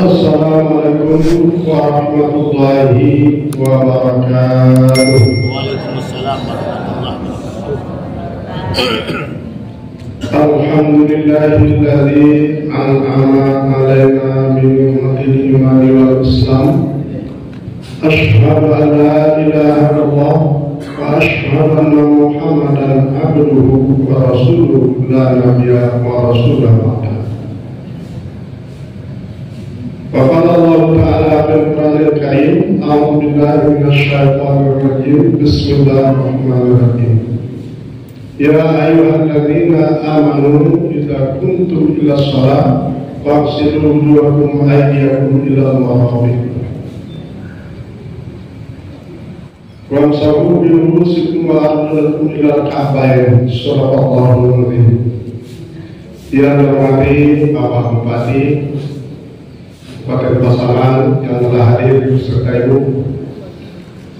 Assalamualaikum warahmatullahi wabarakatuh. Waalaikumsalam warahmatullahi wabarakatuh. Alhamdulillahilladzi an'ama 'alaina bi ni'matil imani wal islam. Asyhadu an la ilaha illallah wa asyhadu anna Muhammadan abduhu wa rasuluhu la nabiyya wa rasulah ba'da. Waqala Allah Ta'ala fil Qur'anil Karim, a'udzu billahi minasy syaithanir rajim. Bismillahirrahmanirrahim. Ya ayyuhalladzina amanu idza kuntum ila shalah faghsilu wujuhakum wa aydiyakum ila al-marafiq wamsahu bi ru'usikum wa arjulakum ila al-ka'bayn. Shadaqallahul azim. Yang dirahmati Bapak Bupati, Bupati Pasaman yang telah hadir beserta Ibu,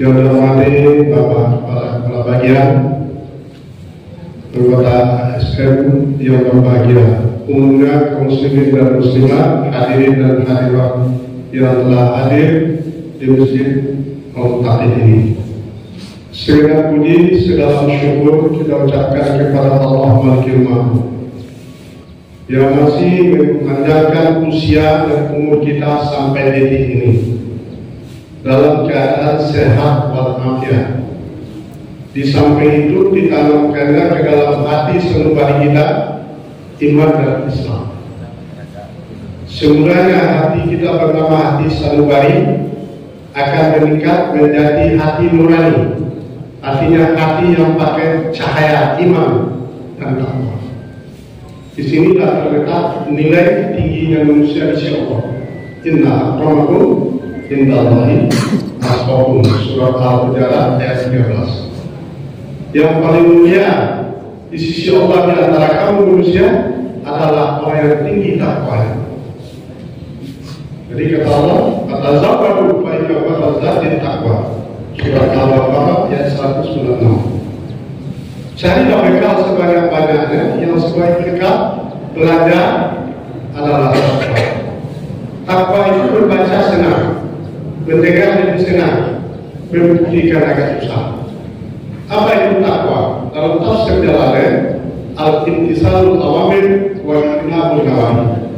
yang dirahmati Bapak Kepala Bagian, anggota ASN yang berbahagia, umumnya kaum muslimin dan muslimat, hadirin dan hadirat yang telah hadir di masjid Al-Taqid ini. Segala puji, segala syukur kita ucapkan kepada Allah Malikul Mulk yang masih memanjangkan usia dan umur kita sampai detik ini dalam keadaan sehat walafiat. Di samping itu ditanamkannya ke dalam hati sanubari kita iman dan Islam. Semulanya hati kita bernama hati sanubari akan meningkat menjadi hati nurani, artinya hati yang pakai cahaya iman dan takwa. Di sinilah terletak nilai tingginya manusia di sisi Allah. Inna akramakum indallahi atqakum. Surat Al-Hujurat ayat 13. Yang paling mulia di sisi Allah di antara kamu manusia adalah orang yang tinggi takwanya. Jadi kata Allah, kata Zawadu fa'inna ba'dal takwa. Surat Al-Baqarah ayat 196. Carilah bekal sebanyak-banyaknya, yang sebaik bekal belajar adalah takwa. Takwa itu berbaca senang, mendengar lebih senang, membuktikan agak susah. Apa itu takwa? Dalam tafsir Jalalain, al-imtisalul awamir wa ijtinabun nawahi,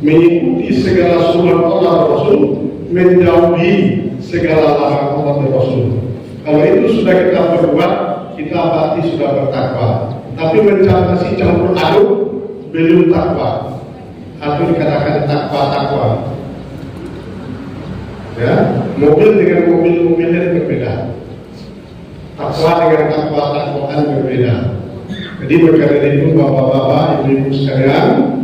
mengikuti segala sunnah Allah dan Rasul, menjauhi segala larangan Allah dan Rasul. Kalau itu sudah kita berbuat, kita pasti sudah bertakwa. Tapi masih campur aduk, belum takwa. Atau dikatakan takwa. Ya, mobil dengan mobil yang berbeda. Takwa dengan takwaan berbeda. Jadi berkaitan itu bapak-bapak, ibu-ibu sekalian,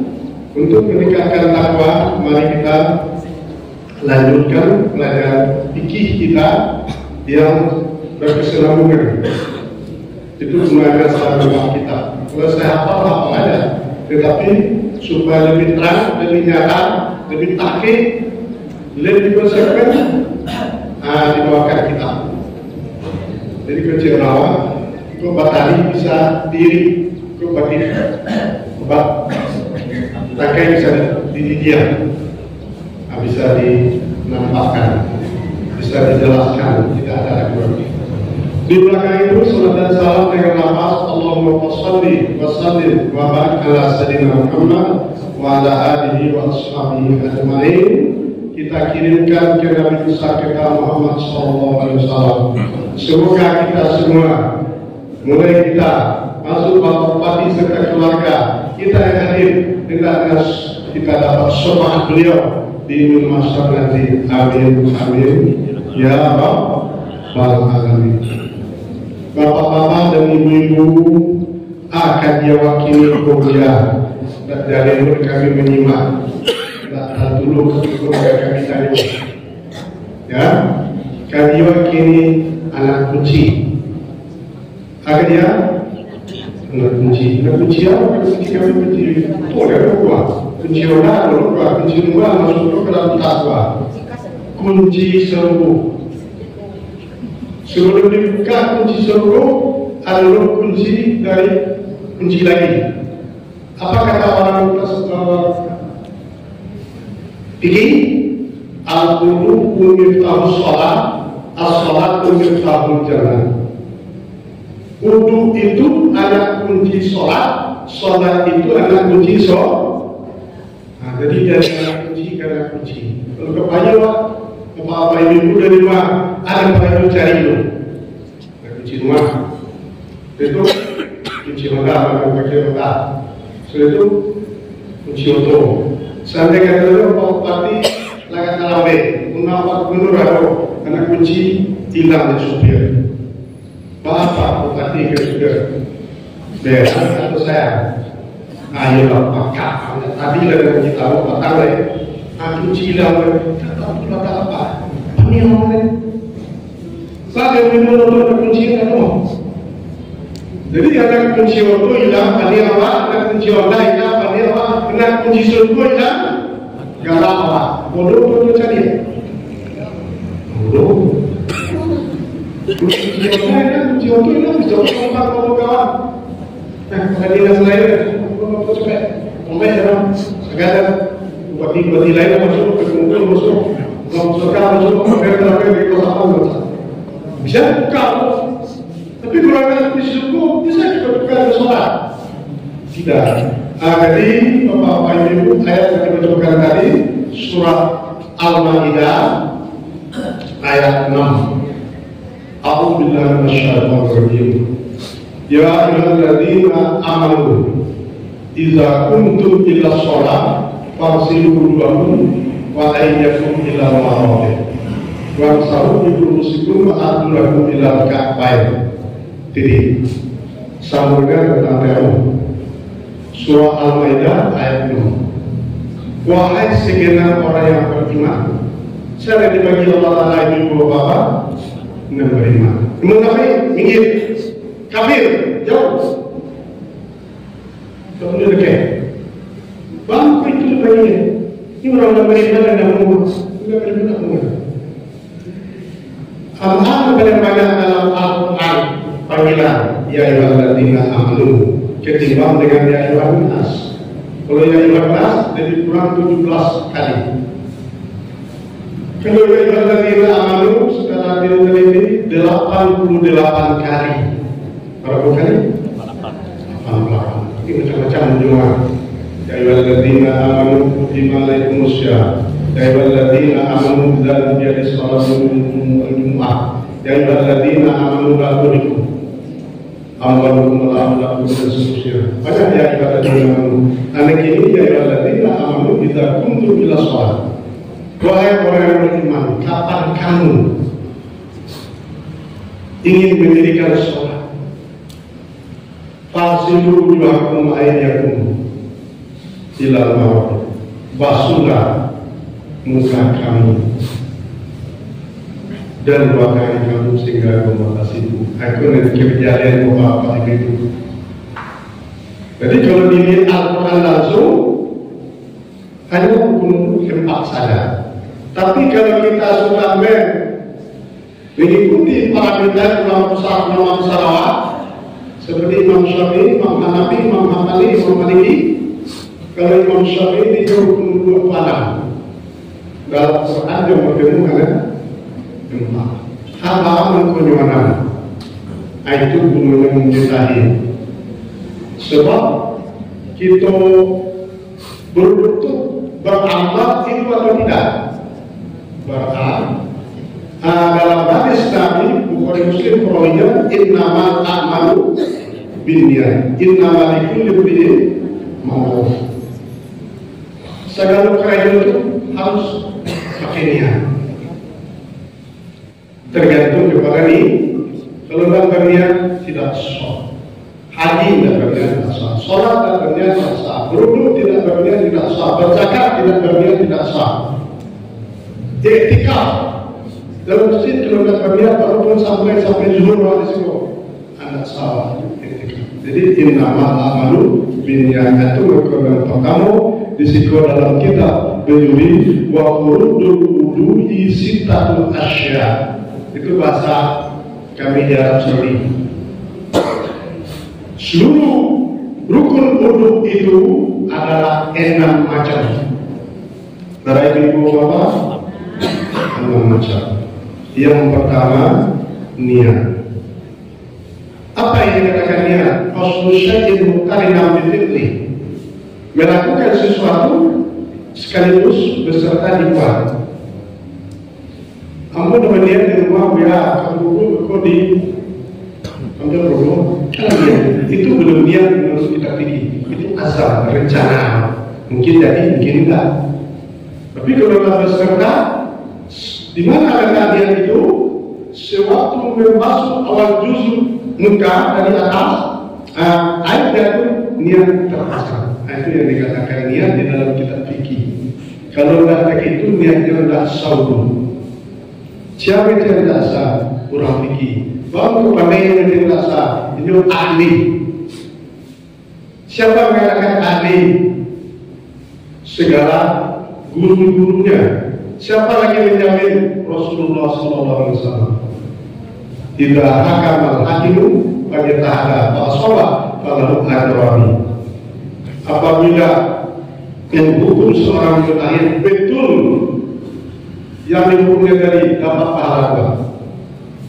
untuk meningkatkan takwa, mari kita lanjutkan pelajaran fikih kita yang berkesinambungan. Itu belajar sahabat kita. Kalau saya hafal aja, tetapi supaya lebih terang, lebih nyata, lebih takkik, lebih konsekuens, dibawakan kita. Jadi kecil rawa, obat tadi bisa diri, obat ini, obat pakai bisa didiam, bisa dinampakkan, bisa dijelaskan, tidak ada lagi. Di belakang itu salat dan salam dengan lafaz Allahumma shalli wa sallim wa barik ala sayyidina Muhammad wa ala alihi wa ashabihi ajma'in. Kita kirimkan ke Nabi besar kita Muhammad sallallahu alaihi wasallam. Semoga kita semua, mulai kita masuk Bapak Bupati serta keluarga kita yang hadir, hendaknya kita dapat syafaat beliau di mahsyar nanti. Amin amin ya rabbal alamin. Bapak-bapak dan ibu-ibu akan diwakili kuliah dari mulut kami menyimak. Datang dulu kepada kami tadi. Ya, kami wakili anak kunci. Akan dia anak kunci apa? Kunci kami kunci. Oh, ada dua. Kunci roda, kunci dua masuk ke dalam takwa. Kunci serbu. Sebelum dibuka kunci serbu, ada kunci dari kunci lagi. Apa kata orang fikih? Al-wudu miftahus sholat, as-sholatu miftahul jannah. Wudu itu anak kunci sholat, sholat itu anak kunci sholat. Nah, jadi dari anak kunci ke anak kunci. Kalau kebanyakan apa ibu dari rumah, ada apa cari itu, anak kunci rumah. Itu kunci roda, pakai roda. Setelah itu kunci oto. Sampai kata dulu, Pak Bupati lakukan tarawih, menawar gubernur atau anak kunci hilang di supir. Bapak Bupati ke supir, besan atau saya? Ayolah pakak, tadi lah dengan kita tahu pakak lah. Kunci hilang, tak tahu ada apa? Ini yang mana? Saya yang menurut kunci kan? Jadi anak kunci oto hilang, ini apa? Anak kunci oto hilang, ini apa? Anak kunci surga hilang, gak apa? Bodoh cari. Bodoh. Kunci oto hilang, bisa orang kawan. Nah, kalau dia selain, aku cepet, sampai dalam segala bupati lain masuk ke kemudian masuk, masuk, di kota apa? Bisa buka. Tapi kalau ada di suku, bisa kita buka ke sholat. Tidak. Jadi Bapak Ibu, ayat yang kita bacakan tadi surat Al-Maidah ayat 6. A'udzubillahi minasyaitonir rajim. Ya ayyuhalladzina amanu idza kuntum ila shalah fagsilu wujuhakum wa aydiyakum ila al-marafiq wamsahu bi ru'usikum wa arjulakum ila al-ka'bayn. Jadi sambungkan tentang teori surah Al-Maidah ayat 6. Wahai segenap orang yang beriman, saya dibagi Allah Taala ibu bapak dan beriman. Munafik minggir, kafir jauh. Kemudian dekat. Bangku itu baginya. Ini orang beriman dan mengurus, tidak beriman mengurus. Allah banyak dalam Al-Quran panggilan ya ayyuhalladzina amanu ketimbang dengan ya ayyuhan nas. Kalau ya ayyuhan nas lebih kurang 17 kali. Kalau ya ayyuhalladzina amanu secara diteliti 88 kali. Berapa kali? 88. Ini macam-macam jumlah. Ya ayyuhalladzina amanu kutiba alaikumussyam. Ya ayyuhalladzina amanu idza nudiya lis-salati min al-jumu'ah. Ya ayyuhalladzina amanu la tushriku amwalukum wa auladukum dan seterusnya. Banyak ya ayyuhalladzina amanu. Anak ini ya ayyuhalladzina amanu idza kuntum ila shalah. Wahai orang yang beriman, kapan kamu ingin mendirikan sholat? Fagsilu wujuhakum wa aydiyakum ila al-marafiq. Basuhlah muka kamu dan dua kaki kamu sehingga membatas itu. Aku nanti kejadian apa itu. Jadi kalau dilihat Al-Quran langsung hanya hukum empat saja. Tapi kalau kita sudah mengikuti parameter ulama salawat seperti Imam Syafi'i, Imam Hanafi, Imam Hambali, Imam Maliki. Kalau Imam Syafi'i itu hukum dua palang. Dalam Quran yang bertemu dengan empat. Hamba mengkunjungan itu gunung yang mustahil. Sebab kita berbentuk beramal itu atau tidak? Beramal. Dalam hadis Nabi Bukhari Muslim perawinya innamal a'malu binniyat innamal likulli imri'in ma nawa. Segala kerajaan itu harus pakai niat. Tergantung kepada ini. Kalau tidak berniat tidak sah. Haji tidak berniat tidak sah. Sholat tidak berniat tidak sah. Berwudu tidak berniat tidak sah. Berzakat tidak berniat tidak sah. Iktikaf dalam masjid kalau tidak berniat walaupun sampai zuhur di situ anda salah. Jadi innamal a'malu binniyat itu rekomen pertama disiko dalam kitab Bejuri wa furudul wudu'i sittatul asya. Itu bahasa kami di Arab Saudi. Seluruh rukun wudu itu adalah 6 macam. Dari ibu bapak dua macam. Yang pertama, niat. Apa yang dikatakan niat? Qasdu syai'in muqtarinan bi-fi'li. Melakukan sesuatu sekaligus beserta dibuat. Ambo dengan niat di rumah ya, kamu di ambil dulu. Itu belum niat menurut kita fikih. Itu asal rencana. Mungkin jadi, mungkin enggak. Tapi kalau kita beserta, di mana letak niat itu? Sewaktu masuk awal juz muka dari atas, ayat itu niat terpasang. Itu yang dikatakan niat di dalam kitab fikih. Kalau tidak begitu niatnya tidak sah. Siapa yang tidak sah? Orang fikih. Baru kepada yang tidak sah, itu ahli. Siapa mengatakan ahli? Segala guru-gurunya. Siapa lagi menjamin? Rasulullah SAW. Tidak hakam al-hakimu bagi tahada ba'asolah kalau hadrami. Apabila menghukum seorang mujtahid betul yang dihukumnya dari dapat pahala.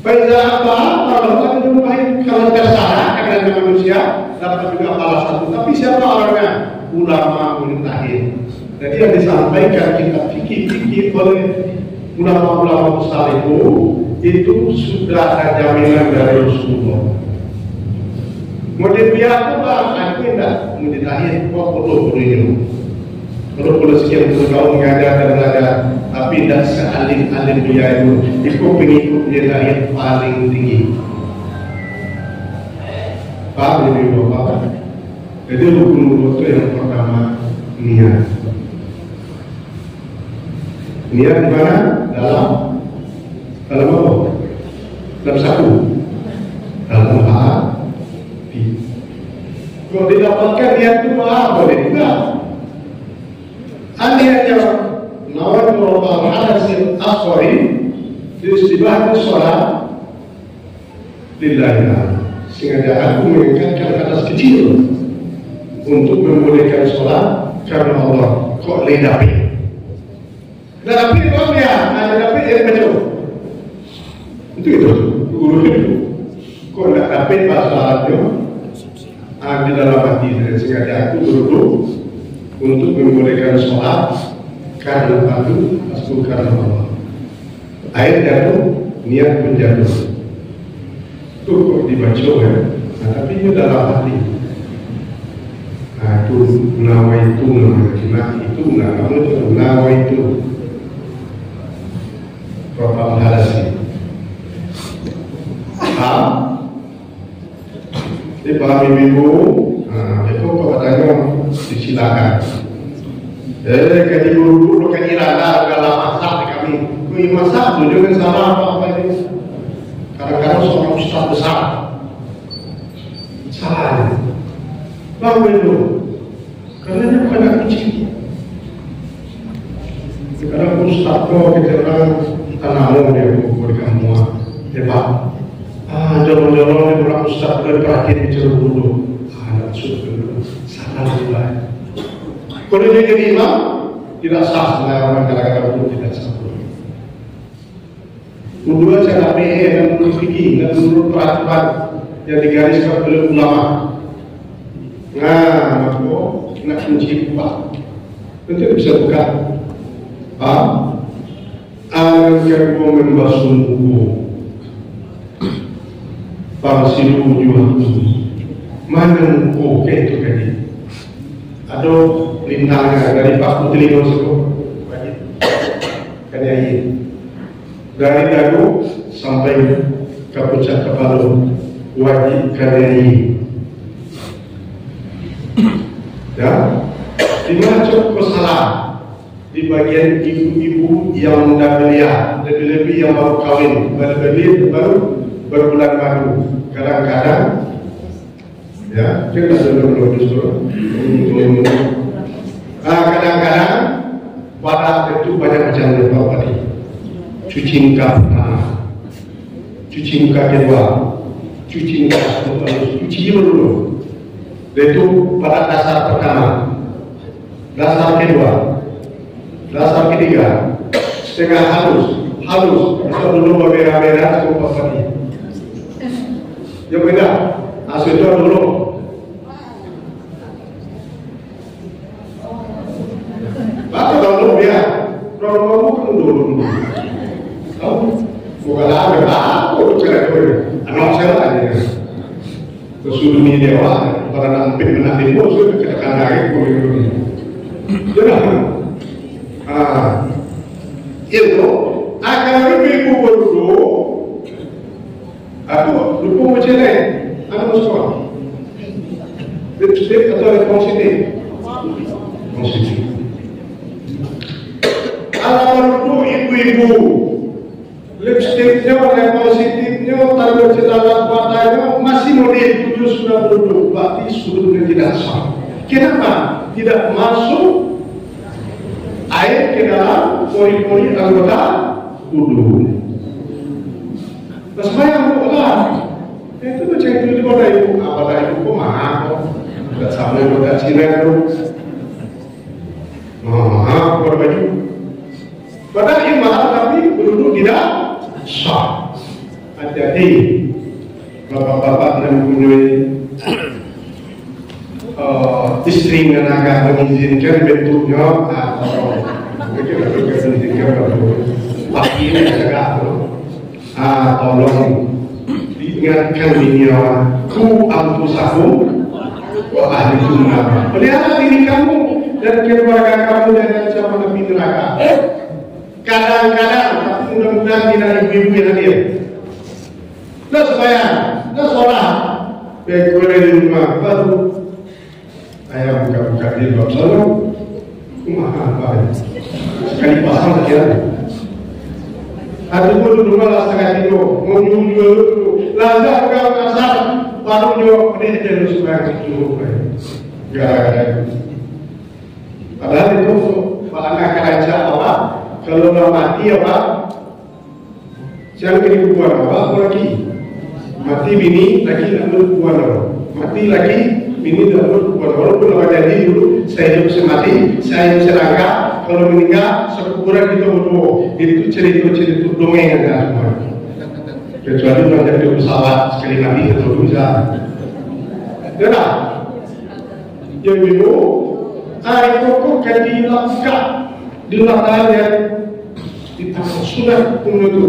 Pada apa kalau ada mujtahid kalau tersalah karena manusia dapat juga pahala satu. Tapi siapa orangnya? Ulama mujtahid. Jadi yang disampaikan kitab fikih oleh ulama-ulama besar itu sudah ada jaminan dari Rasulullah. Mau dibiarkan aku tidak mau ditahir kok perlu ini. Kalau sekian puluh tahun mengajar dan belajar, tapi tidak sealim-alim dia itu pengikut dia yang paling tinggi. Paham ini Bapak? Jadi rukun itu yang pertama niat. Niat di mana? Dalam apa? Dalam satu. Dalam hati. Kalau didapatkan niat itu boleh enggak? Niatnya nawaitu rabbal hadasil asghari di istibahati sholat lillahi. Sengaja aku mengangkat atas kecil untuk membolehkan sholat karena Allah. Kok ledapi? Ledapi kok ya? Ledapi jadi macam itu guru itu. Kok tidak dapat bahasa Arabnya? Di dalam hati saya sengaja aku duduk untuk membolehkan sholat karena aku asal karena Allah. Ayat jatuh, niat pun jatuh. Itu kok dibaca ya? Tapi itu dalam hati. Itu nama itu nama itu Rabbal hadasi. Ini para ibu, itu katanya disilakan. Kali dulu kan irada dalam masak kami. Kui masak tu jangan salah apa ini. Kadang-kadang seorang ustaz besar salah. Bawa itu, karena dia bukan anak kecil. Sekarang ustaz kau kita orang tanah dia berikan semua hebat. Jalan-jalan dia orang ustaz perhatian bicara dulu. Anak sudah dulu salah juga. Kalau dia jadi imam, tidak sah sebenarnya orang kadang-kadang itu tidak sah. Kedua cara PE dan menurut fikih dan menurut peraturan yang digariskan oleh ulama. Maka nak kunci buka, nanti bisa buka. Angkat membasuh buku, bangsilu wujuhakum. Mana buku itu tadi? Ada lintangnya dari Pak Putri Nosko dari dagu sampai ke puncak kepala wajib kadai ya dimana cukup salah di bagian ibu-ibu yang muda belia lebih-lebih yang baru kawin baru berbulan madu kadang-kadang ya, kita belum disuruh. Kadang-kadang pada itu banyak macam lepas tadi. Cuci muka pertama, cuci muka kedua, cuci muka cuci dulu. Itu pada dasar pertama, dasar kedua, dasar ketiga, setengah halus halus, bisa dulu berbeda-beda sumpah tadi. Ya beda, asal itu dulu. Bapak dulu ya, kalau kamu kan dulu. Kamu bukan ada, aku cerita dulu. Anak saya aja. Kesuduh dewa, para nampik menampik bos, kita kan naik boleh. Jangan. Itu akan lebih berdua. Aku lupa macam ni. Anak musuh. Lipstick atau positif. Positif. Anak berdua ibu-ibu. Lipsticknya oleh positifnya, tanda cedera matanya masih model 7 sudah berdua. Berarti sudah tidak sah. Kenapa? Tidak masuk air ke dalam pori-pori anggota tubuh. Sembahyang bukan. Itu macam itu pada ibu. Apa ibu kok mahal? Tidak sama pada Cina itu. Mahal pada baju. Padahal ini mahal tapi berduduk tidak sah. Hati-hati. Bapak-bapak yang mempunyai istri dan agak mengizinkan bentuknya atau mungkin ada mengizinkan tapi ini agak tolong diingatkan dunia ku anfusakum wa ahlikum nar. Pelihara diri kamu dan keluarga kamu dari ancaman api neraka. Kadang-kadang tapi mudah-mudahan tidak ibu-ibu yang hadir. Dah sembahyang, dah sholat, baik di rumah baru ayah buka-buka di bab salam, mahal baik. Sekali pasang saja. Ada pun rumah lah setengah tidur, mau nyuruh dulu, lazar kau kasar, baru nyuruh ini jadi supaya nyuruh baik. Gara-gara itu. Padahal itu anak kerajaan apa? Kalau dah mati apa? Jangan kena buat apa lagi? Mati bini lagi nak berbuat apa? Mati lagi. Ini dalam walaupun awak jadi dulu saya bisa mati, saya bisa langkah, kalau meninggal sekuburan kita berdua. Itu cerita-cerita dongeng ada semua. Kecuali banyak di pesawat sekali lagi itu bisa. Tidak. Yang itu, air kokok kan di latar yang ditangkap sudah pun itu.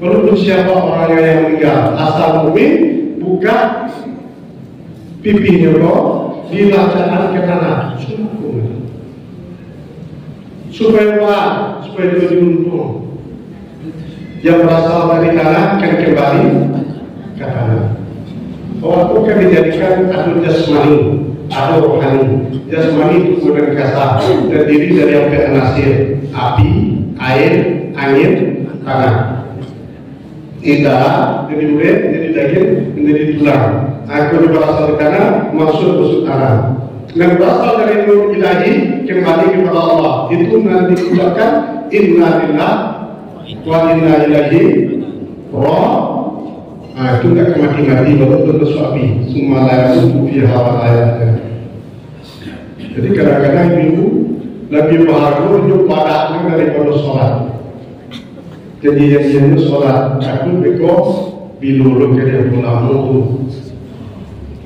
Walaupun siapa orang yang meninggal, asal mukmin buka pipinya kok dilacakkan ke tanah supaya apa? Supaya dia diuntung. Yang berasal dari tanah kan kembali ke tanah. Waktu kan dijadikan atau jasmani atau rohani. Jasmani itu kemudian kasar, terdiri dari yang nasir, api, air, angin, tanah. Tidak jadi urat, jadi daging, menjadi tulang. Aku berasal dari tanah, masuk tanah. Dan berasal dari nur ilahi kembali kepada Allah. Itu nanti diucapkan inna lillah wa inna ilaihi raji'un. Itu tidak mati-mati baru terus api. Semua layak untuk fiha wa ayat. Jadi kadang-kadang ibu lebih bahagia hidup padatnya daripada sholat. Jadi yang sholat aku bekos bilulu ke dia pulang itu.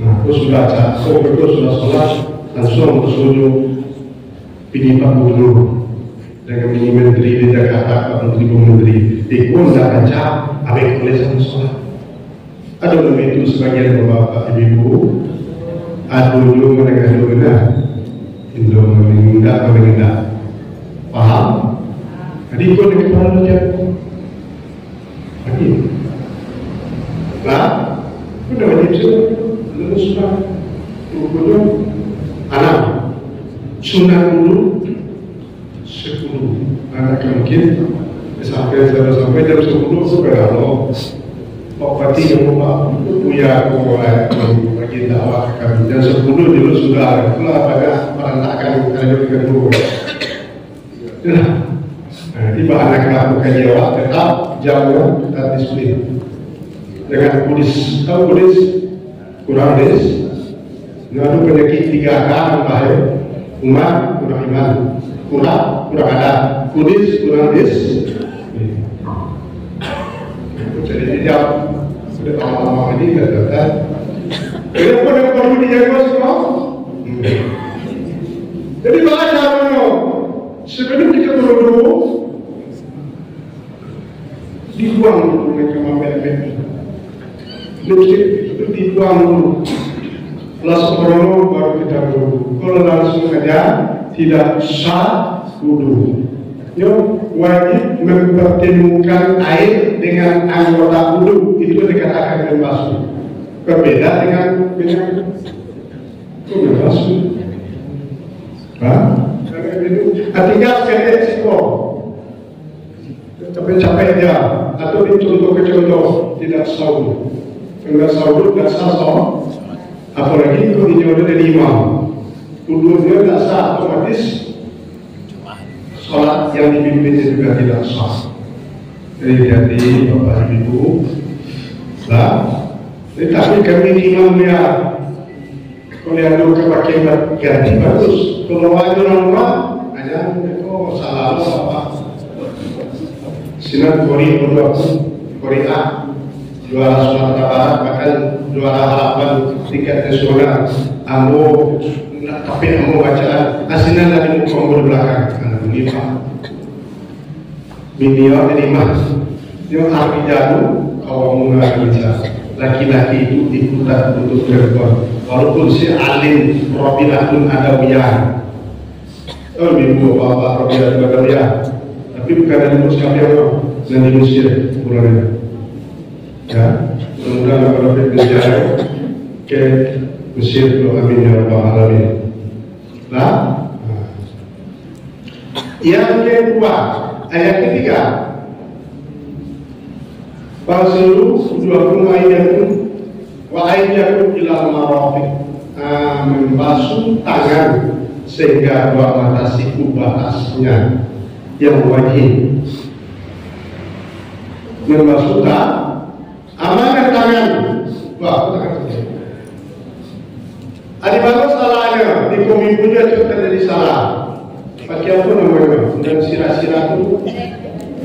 Aku sudah jatuh, aku sudah sholat langsung bersujud pilih Pak Gubernur dengan ini menteri di Jakarta, Pak Menteri ikut tidak baca, ambil tulisan sholat. Ada lebih itu sebagian bapak ibu, ada dulu mereka dulu Indo mengindah, paham? Jadi ikut dengan kepala dia. Lagi, lah, sudah wajib lalu sudah dulu anak sunnah dulu 10 anak mungkin sampai jam 10 supaya Allah Pak yang punya bagi dakwah kami jam 10 dulu sudah pada perantakan ada juga dulu. Tiba anak melakukan jawab tetap jamnya tetap disiplin dengan Buddhis. Tahu Buddhis? Kurang Buddhis. Ngadu penyakit 3 kan bahaya. Umat kurang iman, kurang ada. Buddhis kurang Buddhis. Jadi dia sudah lama-lama ini kan. Jadi pun yang perlu dijaga semua. Jadi baca mana? Sebelum kita berdoa, dibuang dulu mereka mampir-mampir. Itu dibuang dulu. Langsung berdoa baru kita berdoa. Kalau langsung saja tidak sah wudhu. Wajib mempertemukan air dengan anggota wudhu, itu dikatakan membasuh. Berbeda dengan membasuh. Tinggal sekali sikap, capek-capek dia, atau dicontoh ke contoh tidak saudul, tidak saudul, tidak sah. Apalagi kalau dia dari imam, wudhunya tidak sah, otomatis sholat yang dipimpin juga tidak sah. Jadi Bapak Ibu, tapi kami imam lihat, kalau lihat pakai ganti bagus. Kalau wajib rumah, hanya salah apa? Sinar Korea, juara Sumatera Barat, bahkan juara harapan tiket nasional. Tapi kamu bacaan asinan dari muka belakang karena begini Minio jadi mas yang arti jatuh kalau mengenai bicara laki-laki itu ikutan untuk berbuat walaupun si alim Robilatun Adawiyah minggu bapak Robilatun Adawiyah tapi bukan dari Muslim yang di Mesir bulannya ya mudah-mudahan kalau berbicara ke Mesir doa amin ya rabbal alamin. Yang kedua, ayat ketiga, Fasulu 20 ayatun wa ayatun ila marafiq, membasuh tangan sehingga dua mata siku batasnya yang wajib. Membasuh amanah tangan, ada bagus salahnya di kominfonya juga terjadi salah. Pakai apa namanya? Dan sirah-sirah itu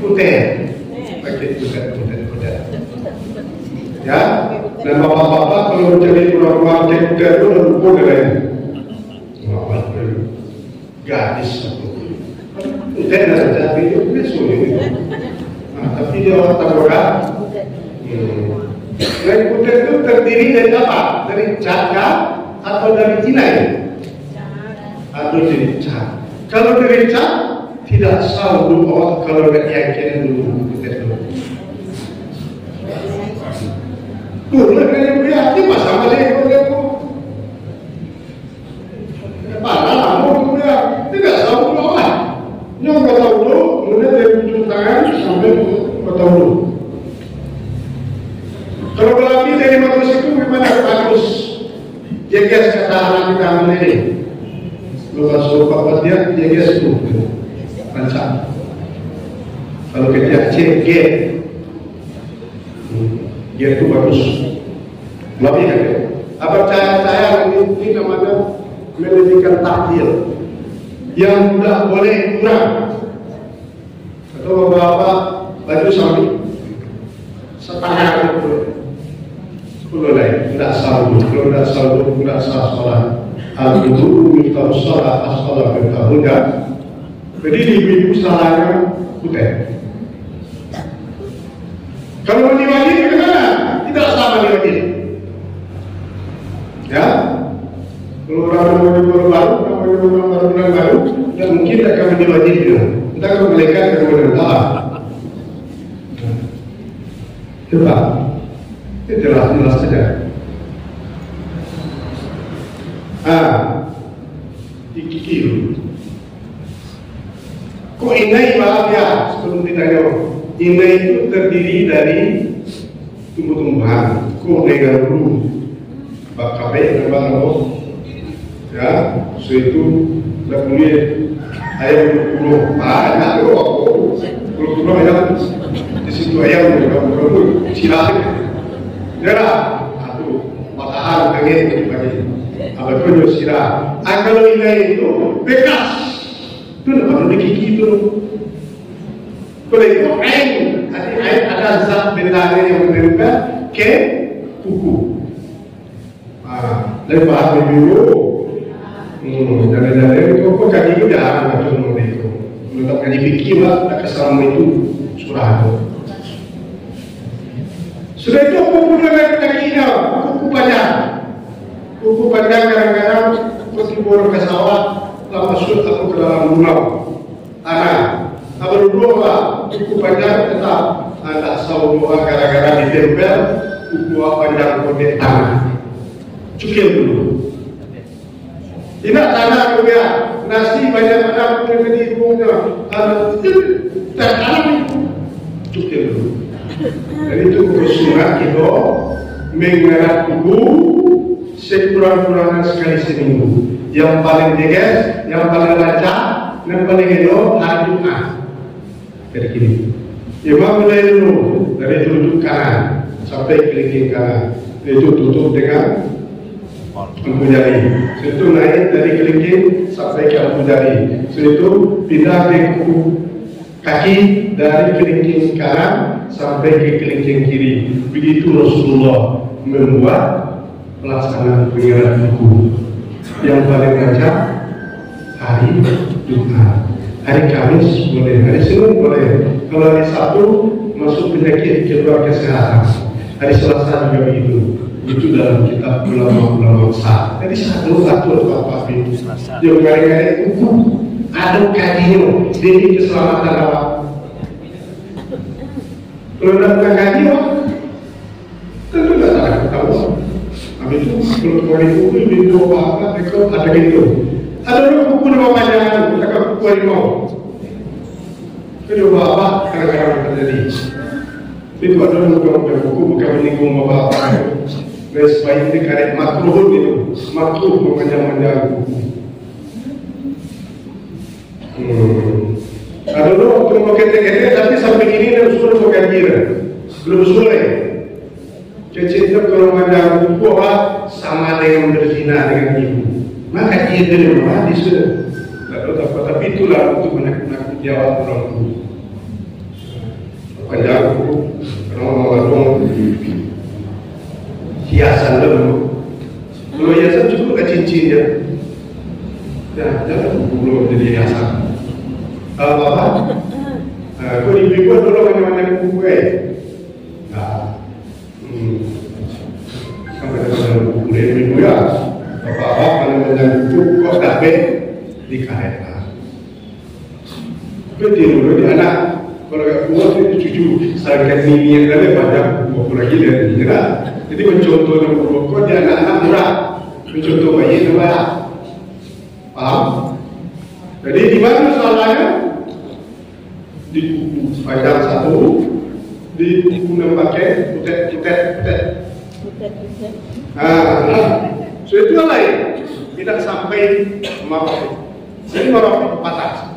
putih. Pakai putih. Ya. Dan bapak-bapak kalau jadi keluar cek putih itu udah lupa dengan gadis itu. Putih dan jadi itu besok ini. Tapi dia orang terboga. Dan putih itu terdiri dari apa? Dari cat atau dari inai? Atau dari cat. Kalau dari cat tidak sah dulu, kalau yakin dulu kita dulu. Boleh kan dia ini masalah dia kalau mana lama dia tidak sah dulu lah. Yang nggak tahu dulu, kemudian dari ujung tangan sampai nggak tahu dulu. Kalau berlapis dari bagus itu gimana bagus? Jaga ketahanan kita ini. Lepas bapak dia jaga itu rancang. Kalau kita cek gate itu bagus. Lebih kan? Apa saya ini namanya menjadikan takdir yang tidak boleh kurang. Atau beberapa baju sampai setengah kalau lain tidak saldo, kalau tidak saldo tidak sah sholat. Al-Wudu miftahu sholat, as-sholat miftahu huda. Jadi di ibu salahnya putih. Kalau mandi wajib bagaimana? Tidak sah mandi wajib. Ya, kalau orang bulan baru, dan mungkin akan mandi wajib juga. Kita akan melekat ke kemudian Allah. Coba, itu jelas saja. Dikikir. Kok inai maaf ya sebelum ditanya. Inai itu terdiri dari tumbuh-tumbuhan. Kok dengan dulu. Bakabe memang ya, so itu tidak boleh ayam berbulu. Banyak tu aku. Berbulu ayam di situ ayam berbulu. Silakan. Jangan. Aduh, matahan angin bagi. Apa pun sirah. Kalau inai itu bekas, itu nak perlu dikiki itu. Kalau itu air, ada ada zat betanya yang menempel ke kuku. Dari bahan dulu, dari itu kok kaji itu jarang macam itu. Untuk kaji fikih lah, tak kesalahan itu surah itu. Sudah itu aku punya kakinya, kuku panjang kadang-kadang bertibur ke sawah, lama masuk aku ke dalam lulau. Apa dulu lah, kuku panjang tetap ada sawah gara-gara ditempel, kuku panjang kode tanah. Cukil dulu. Tidak tanah juga, nasi banyak ada pun di hidungnya, tanah cukil dulu. Jadi itu sunat itu mengerat kuku sekurang-kurangnya sekali seminggu. Yang paling tegas, yang paling lancar, yang paling elok hari Jumat. Jadi gini. Imam mulai dulu dari telunjuk kanan sampai kelingking kanan. Itu tutup dengan lampu jari. Situ naik dari kelingking sampai ke lampu jari. Situ pindah ke kuku kaki dari kelingking kanan sampai ke kelingking kiri. Begitu Rasulullah membuat pelaksanaan pengirat kuku. Yang paling lancar hari Jumat. Hari Kamis boleh, hari Senin boleh. Kalau hari Sabtu masuk penyakit keluar kesehatan. Hari Selasa juga begitu. Itu dalam kitab ulama-ulama besar. Jadi satu apa itu? Yang kali-kali kuku ada kajinya demi keselamatan awak. Kalau tidak kaji awak, tentu tidak salah tahu. Habis itu kalau kembali kuku itu apa? Mereka ada gitu. Ada orang kuku di bawah panjangan, mereka kuku di bawah. Itu apa? Kadang-kadang terjadi. Itu ada orang kuku bukan menyinggung apa-apa. Supaya ini karet makruh itu, makruh memanjang-manjang kuku. Ada orang waktu mau kete-kete tapi sampai ini dan suruh bergantian, belum sore. Kecilnya kalau memanjang kuku sama dengan berzina dengan ibu. Maka dia dari rumah disuruh. Tapi itulah untuk menakut jawab orang itu. Panjang kuku, kalau hiasan dulu. Kalau hiasan cukup ke cincinnya. Ya, jangan belum jadi hiasan. Apa? Kau dibuat dulu mana-mana kuku Nah, sampai dengan kuku ini ya. Apa-apa mana-mana kuku kau dapat di karet lah. Kau tidur di anak. Kalau tak kuat itu cucu. Saya mini yang ada banyak kuku lagi dari ini lah. Jadi mencontoh nomor rokok dia anak-anak murah, mencontoh bayi murah, paham? Jadi di mana salahnya? Di kuku panjang satu, di kuku yang pakai putet. So itu lain, tidak sampai marok. Jadi marok patah.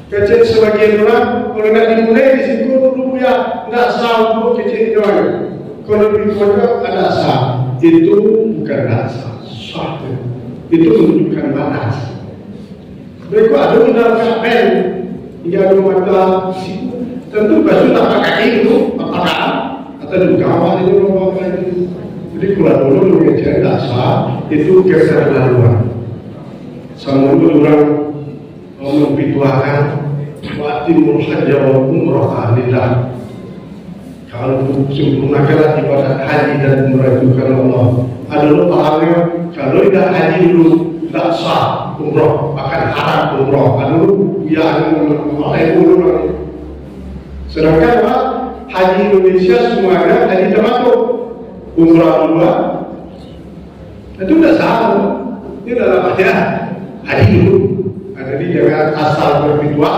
Kecil sebagian orang, kalau nak dimulai di situ dulu ya, tidak sah dulu kecil doang. Kalau dibuat ada sah, itu bukan dasar, sah itu menunjukkan batas. Mereka ada dalam kabel, hingga ada mata situ. Tentu baju tak pakai itu, apakah atau di kawal itu apa itu. Jadi kalau dulu mengejar dasar itu keterlaluan. Sama dulu orang memfitwahkan waktu mursyad jawab umroh ahlilah. Kalau sempurnakanlah ibadat haji dan merajukan Allah. Ada lu pahamnya, kalau tidak haji dulu tidak sah umroh, akan haram umroh. Ada lu ya dulu. Sedangkan apa? Haji Indonesia semuanya haji termasuk umroh dua. Itu tidak sah. Ini dalam haji dulu. Jadi jangan asal berfitwah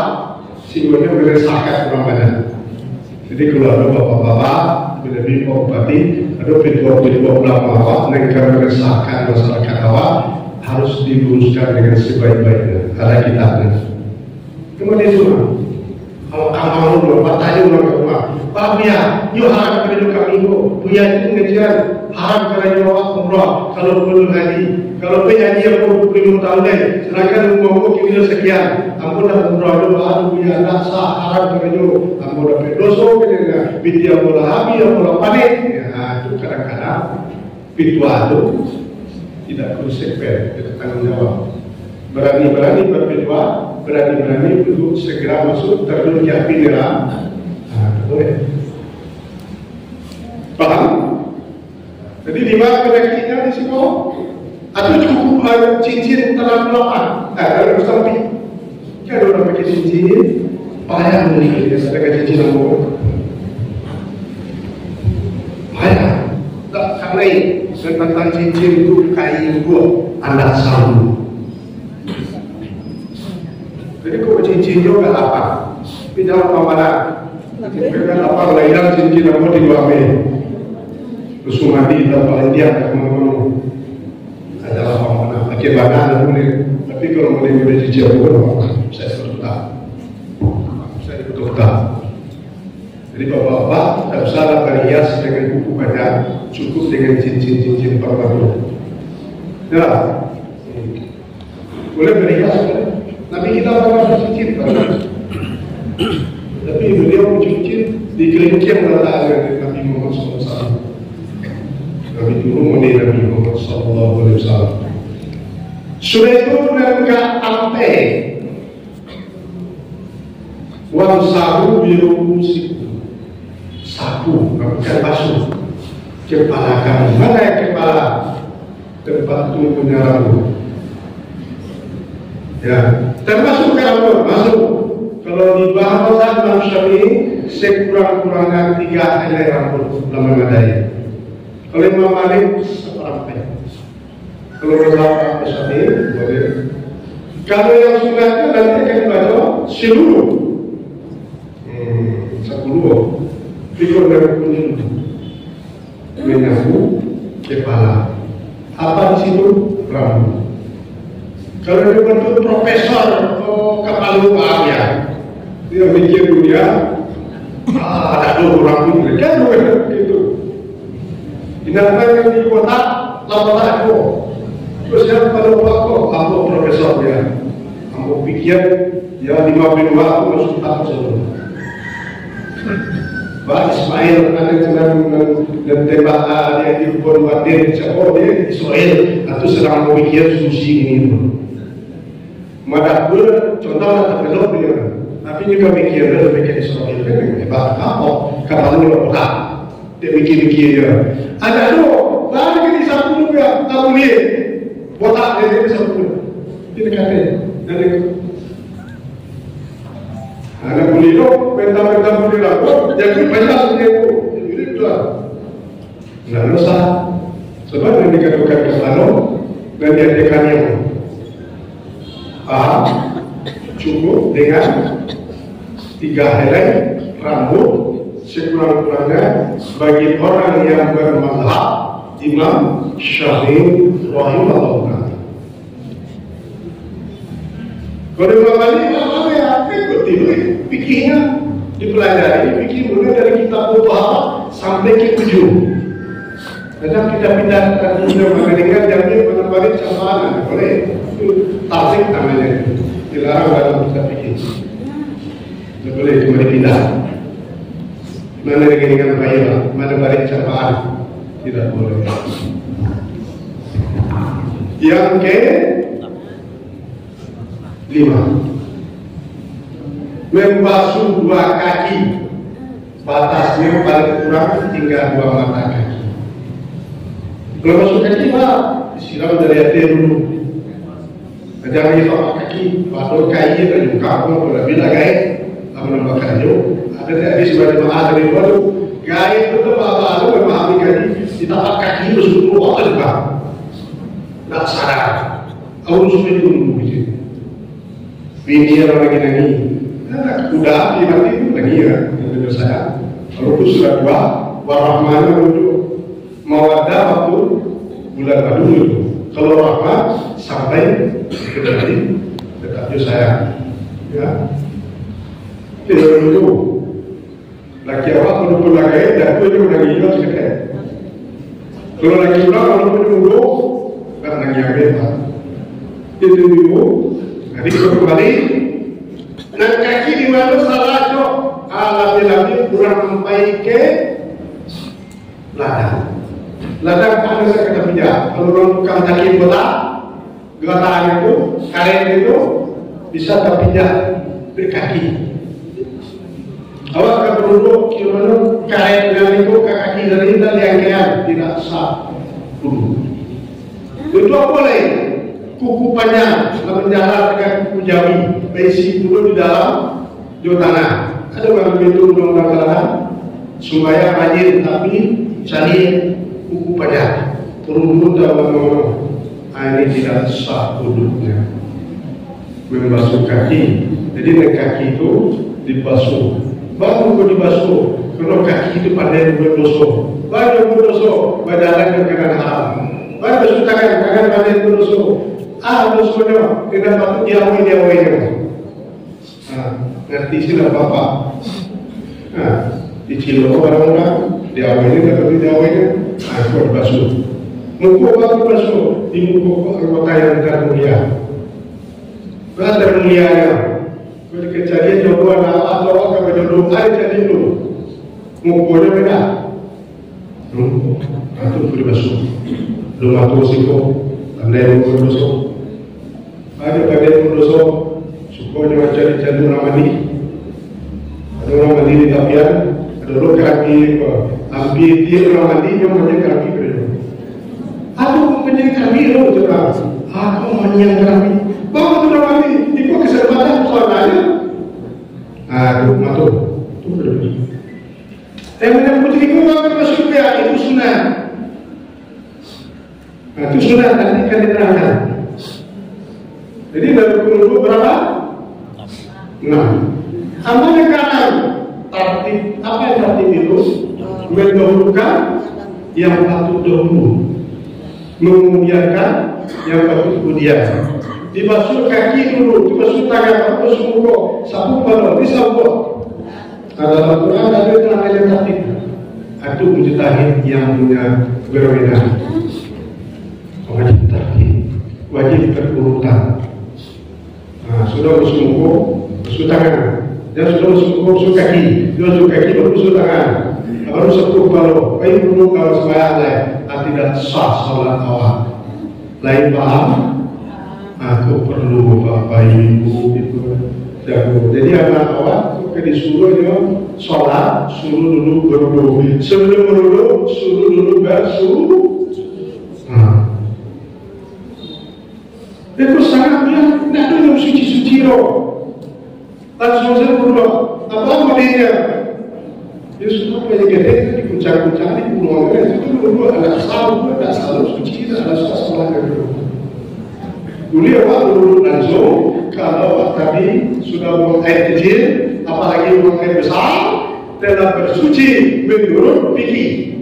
sehingga meresahkan orang banyak. Jadi kalau ada bapak-bapak, lebih bupati, ada petua-petua ulama awak, mereka meresahkan masyarakat awak, harus diluruskan dengan sebaik-baiknya. Ada kitabnya. Kemudian semua, kalau kamu bapak tanya orang ke rumah, Pak Buya, yuk haram kerja kami itu, Buya itu ngejar haram kerja awak umrah, kalau belum haji. Kalau penyanyi yang 25 tahun deh, sedangkan umur kini sekian, ambo dah umrah baru punya anak sah harap kerja, ambo dah pedoso kerja, bidia bola habis, bola panik, ya itu kadang-kadang pitua itu tidak konsekuen, tidak tanggung jawab. Berani-berani berpetua, berani-berani untuk segera masuk terjun ke api neraka. Boleh. Paham? Jadi 5 penyakitnya di sini. Atau cukup cincin tanam lopan, dalam samping. Kan orang pakai cincin, payah mungkin dia sedekah cincin ambo. Payah, tak karena tentang cincin itu kain gua, anda sambung. Jadi kau cincin juga apa? Tidak apa mana? Bukan apa lain cincin ambo di dua Mei. Rusumadi dan Palendia kamu adalah orang bagaimana boleh, tapi kalau boleh jujur saya betul-betul. Jadi bapak-bapak tak usahlah berhias dengan buku banyak, cukup dengan cincin-cincin permata. Ya, boleh berhias, boleh. Nabi kita pakai cincin, tapi beliau cincin di kelingking meletakkan Nabi Muhammad SAW. Nabi turun dari Nabi Muhammad SAW. Sudah itu mereka ampe wan sabu biru sabu, bukan basuh. Kepala kamu, mana yang kepala? Tempat tumbuhnya rambut. Ya, termasuk rambut, masuk. Kalau di bahasa Imam Syafi'i, sekurang-kurangnya 3 helai rambut memadai. Kalau Imam Malik seperempat. Kalau Rasulullah Syafi'i boleh. Kalau yang sunatnya nanti akan baca seluruh. 10. Pikir dari kuning menyapu kepala. Apa di situ? Rambut. Kalau dia bentuk profesor kepala paham ya. Dia mikir dunia. Ada 2 rambut. Kan begitu. Binatang yang di kota, lapor aku. Terus yang pada aku profesor dia. Aku pikir ya 52 aku masuk tak sebelum. Pak Ismail kadang-kadang dan tembak dia di kebun Wadir, siapa dia Israel atau sedang memikir sushi ini. Madah pun contohnya tak belok dia. Tapi juga mikir dia mikir Israel kan hebat. Apa kapalnya tak? Dia mikir-mikir dia. Ada tu, lagi di sapu juga, tak boleh. Botak dia di sapu. Ini kata, dari anak boleh tu, bentang-bentang boleh lapor, jadi banyak dia tu. Jadi itulah. Nah, dosa. Sebab yang dikatakan ke sana, dan dia dekan yang paham, cukup dengan 3 helai rambut. Sekurang-kurangnya bagi orang yang bermazhab Imam Syafi'i rahimahullah. Kalau Imam Malik apa ya? Ikuti fikihnya, dipelajari fikih mulai dari kitab Mutahharah sampai ke ujung. Kadang kita pindah mendengar jamnya benar-benar campur boleh. Itu tasik namanya. Dilarang dalam kitab fikih. Tidak boleh cuma dipindah. Mana dengan baik, mana balik capaan tidak boleh. Yang ke-5, membasuh 2 kaki, batasnya paling kurang tinggal 2 mata kaki. Kalau basuh kaki mah disiram dari hati dulu. Jangan dipakai kaki, patut kaki dan juga kalau bila gaya, apa nama kayu? Ada sebagai mahal dari baru gaya itu apa lu memahami kaki ditapak kaki terus dulu apa juga tak sadar awal sudah dulu begitu ini orang lagi udah nanti itu lagi ya menurut saya kalau itu sudah 2 warahmana menuju mawadah waktu bulan madu itu kalau rahmat sampai ke tadi tetap saya ya tidak dulu laki awak menunggu lagi dan itu juga lagi hilang sekali. Kalau lagi pulang kalau menunggu karena orang yang hebat. Itu dulu. Jadi kembali. Nah kaki di mana salah jo? Lebih kurang sampai ke ladang. Ladang kan saya kata pijak. Kalau orang tukang kaki bola, gelataan itu, karet itu bisa terpijak berkaki. Awak akan berunduk, gimana karet dengan itu ke kaki dari yang tidak sah dulu. Itu boleh. Kuku panjang menjalar dengan kuku jawi, besi dulu di dalam jauh tanah. Ada orang begitu undang-undang kalangan, supaya rajin tapi cari kuku panjang, turun dalam ini tidak sah duduknya. Membasuh kaki, jadi kaki itu dibasuh. Baru kau dibasuh, kalau kaki itu pandai berdosa, baru berdosa, badan dengan haram. Baru basuh tangan pandai berdosa. Dosanya tidak patut diawai. Ngerti sila bapak. Dicilo orang-orang diawai atau diawai. Kau basuh. Muka baru basuh di muka anggota yang termulia. Berada termulianya. Kau dikejadian jodoh atau akan jodoh jadi dulu. Mukanya beda. Atau kau basuh. Lu matu siko. Andai muka basuh. Ada bagian berdosa, sukunya mencari candu ramadi. Ada orang mandi di tapian, ada orang kaki ambil dia orang mandi yang menjadi kaki berdua. Aku menjadi kaki lo juga. Aku menjadi kaki. Bawa tu orang mandi, itu kesempatan soalnya. Aduh, matu, tu berdua. Yang putri itu akan masuk ke itu sunnah. Itu sunnah nanti akan diterangkan. Jadi dari kurun berapa? 6. Amalnya kanan tertib. Apa yang tertib itu? Mendahulukan yang patut dahulu, mengemudiankan yang patut kemudian. Dibasuh kaki dulu, dibasuh tangan, dibasuh muka, sapu balon, disabut. Dalam Quran ada terangkan yang tertib. Itu mujtahid yang punya berbeda. Wajib tertib, wajib berurutan. Sudah basuh tangan, dan sudah basuh kaki, baru basuh tangan, baru sepuluh balok. Baik dulu kalau sembahyang tidak sah salat awak. Lain paham? Aku perlu bapak ibu itu jago. Jadi anak awak disuruh dia sholat, suruh dulu berdoa. Sebelum berdoa, suruh dulu basuh. Itu sangat biar tidak ada suci-suci roh. Langsung saja berdoa. Apa modelnya? Ya sudah banyak gede dikuncang-kuncang di pulau itu berdoa ada selalu suci, ada salah kedua. Dulu ya Pak, dulu langsung kalau tadi sudah buang air kecil, apalagi buang air besar, telah bersuci menurut fikih.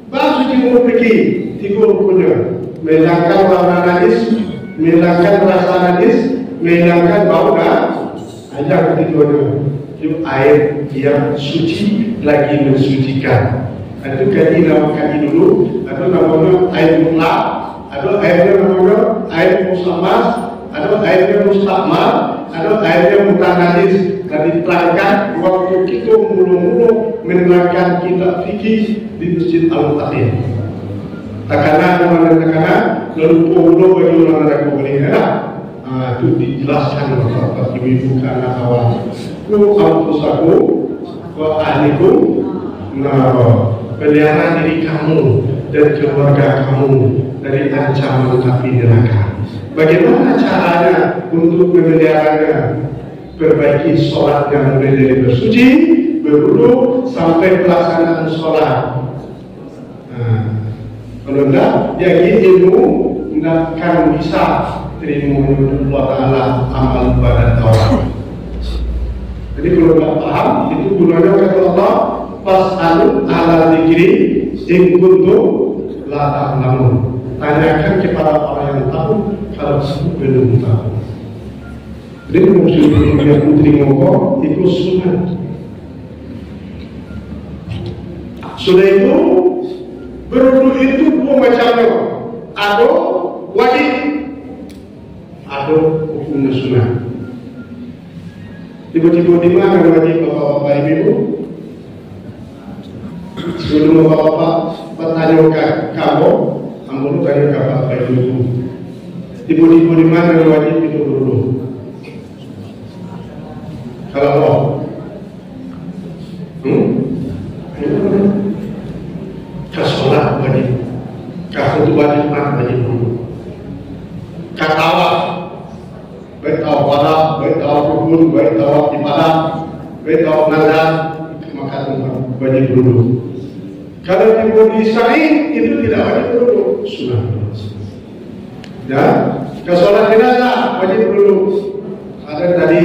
Suci menurut fikih, 3 rukunnya: menghilangkan warna najis, menghilangkan rasa najis, menghilangkan bau dan yang keduanya itu air yang suci lagi mensucikan. Itu kaji dulu, itu namanya air mutlak, ada airnya namanya air musamas, ada airnya mustakmal, ada airnya mutanajis. Dan diterangkan waktu kita mulu-mulu menerangkan kitab fikih di Masjid Al-Mutaqin. Takanan lalu pulau bagi orang ragu boleh itu dijelaskan Bapak Ibu karena awal. Lu anfusaku wa ahlikum pelihara diri kamu dan keluarga kamu dari ancaman api neraka. Bagaimana caranya untuk memeliharanya? Perbaiki sholat yang mulai dari bersuci, berwudu sampai pelaksanaan sholat. Kalau tidak, jadi ilmu tidak akan bisa terima Allah Ta'ala amal ibadat awal. Jadi kalau tidak paham, itu gunanya kata Allah, fas'alu ala dzikri in kuntum la ta'lamun. Tanyakan kepada orang yang tahu kalau kamu belum tahu. Jadi maksud yang putri ngomong itu sunat. Sudah itu berwudu itu 2 macamnya. Ada wajib atau hukumnya sunnah. Tiba-tiba di mana wajib bapak-bapak ibu? Sebelum bapak-bapak bertanya ke kamu, kamu tanya ke bapak ibu. Tiba-tiba di mana wajib itu dulu? Kalau sholat wajib, khutbah Jumat wajib dulu. Tawaf, baik tawaf wada, baik tawaf rukun, baik tawaf ibadah, baik tawaf nazar, maka wajib dulu. Kalau di Israel itu tidak wajib dulu, sunnah. Ya, ke sholat jenazah wajib dulu. Ada tadi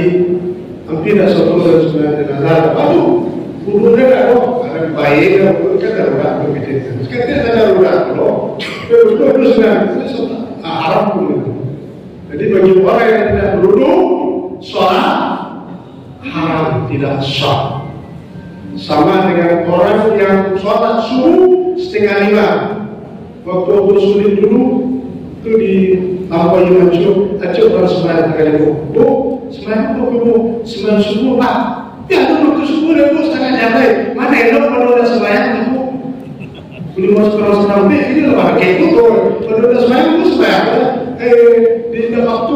hampir tidak satu dari sholat jenazah, baru kudunya kalau ada bayi dan kan darurat begitu. Sekarang ada darurat loh. Itu sudah haram pun. Jadi bagi orang yang tidak berwudu, sholat haram, tidak sah. Sama dengan orang yang sholat subuh 4:30. Waktu sulit dulu itu di lampau yang acuk orang sembahyang kali bu, sembahyang bu, sembahyang subuh pak. Ya itu waktu subuh dan bu setengah jam lagi. Mana elok kalau udah sembahyang bu? Ini masuk orang sedang be, ini loh pakai itu tuh. Kalau udah sembahyang bu sembahyang. Di waktu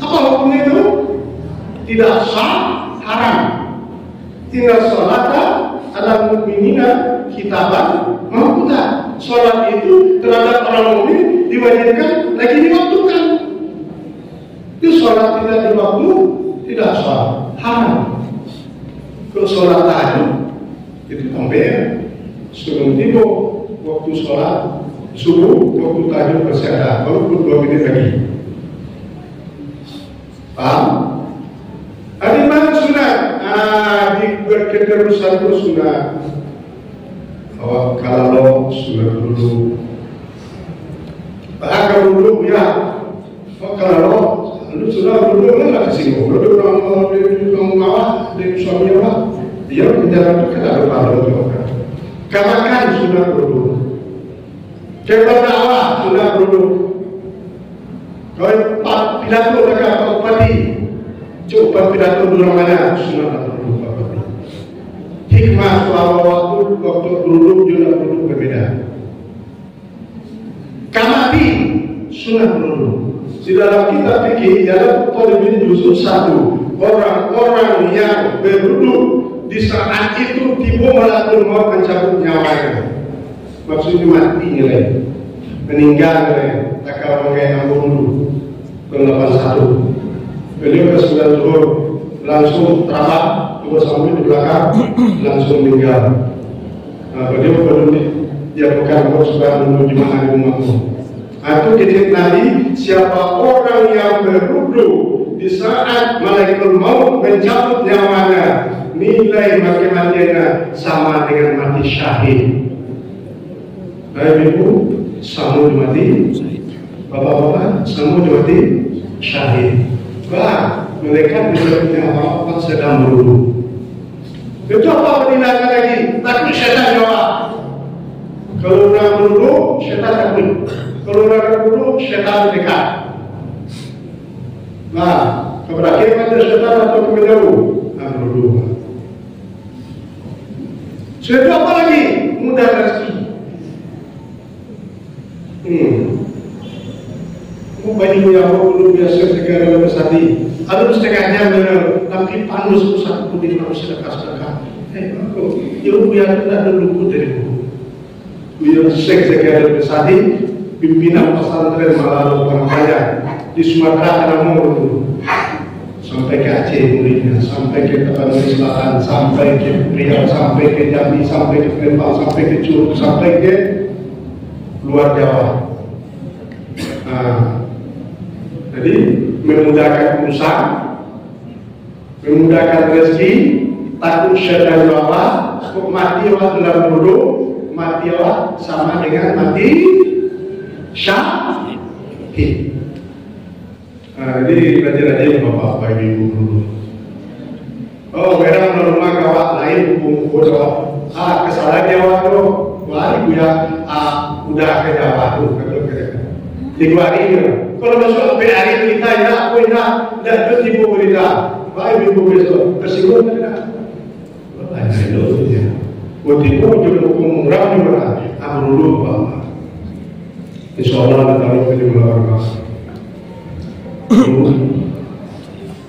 apa hukumnya itu? Tidak sah, haram. Tinggal sholat ala mukminina kitaban mawquta. Sholat itu terhadap orang mukmin diwajibkan lagi diwaktukan. Itu sholat tidak di waktu tidak sah, haram. Kalau sholat tahajud itu tambah sebelum tiba waktu sholat subuh, waktu tahajud bersyarat baru 2 menit lagi. Paham? Ada mana sunat? Di berketerusan itu sunat. Kalau sunat dulu. Kalau dulu ya. Kalau lu sunat dulu lah kesini. Lu orang mawar dari suami apa? Dia menjalan itu kan ada pada juga. Katakan sunat dulu. Coba dakwah sunat dulu. Kalau pidato dekat bupati. Coba pidato dulu mana sunat dulu bupati. Hikmah selama waktu duduk juga duduk berbeda. Kamati sunat dulu. Di dalam kitab fikih dalam Talibin juzul 1, orang-orang yang berduduk di saat itu tiba malakul maut mencabut nyawanya. Maksudnya mati nilai, meninggal nilai. Tak kalau orang yang dulu tahun 81. Beliau ke 9 zuhur langsung terabak, dua sambil di belakang langsung meninggal. Beliau belum dia bukan sudah menuju mana di rumahmu. Itu titik Nabi, siapa orang yang berduduk di saat malaikat maut mencabut nyawanya, nilai mati-matinya sama dengan mati syahid. Ibu, sama mati, bapak-bapak, sama mati syahid. Mereka bisa punya apa sedang berduduk. Itu apa penilaian lagi? Takut syaitan jawab. Kalau orang berduduk, syaitan takut. Kalau orang dulu syaitan dekat. Nah, kepada kepada syaitan atau kejauh, dulu. Sudah apa lagi? Mudah rezeki. Baju yang dulu biasa negara bersadi. Ada setengahnya benar, tapi panus pusat pun di dalam sedekah. Ibu yang tidak dulu dari buku. Beliau negara bersadi. Pimpinan pesantren malah orang kaya di Sumatera ada dulu sampai ke Aceh muridnya, sampai ke Tapanuli Selatan, sampai ke Riau, sampai ke Jambi, sampai ke Palembang, sampai ke Curug, sampai ke luar Jawa. Jadi memudahkan usaha, memudahkan rezeki, takut syaitan jawab, mati awak dalam dulu, mati awak sama dengan mati syahid. Jadi belajar aja bapak ibu dulu. Oh, kadang rumah kawat lain hukum bodoh. Kesalahan Jawa tuh, wah ibu ya udah ke Jawa tuh, 3 hari. Kalau masuk sampai hari kita nak, aku nak, dah tu tipu berita. Baik ibu besok tersinggung tak? Baik dulu dia. Tipu juga hukum murah juga. Aku dulu apa? Insyaallah kalau kita melakukan.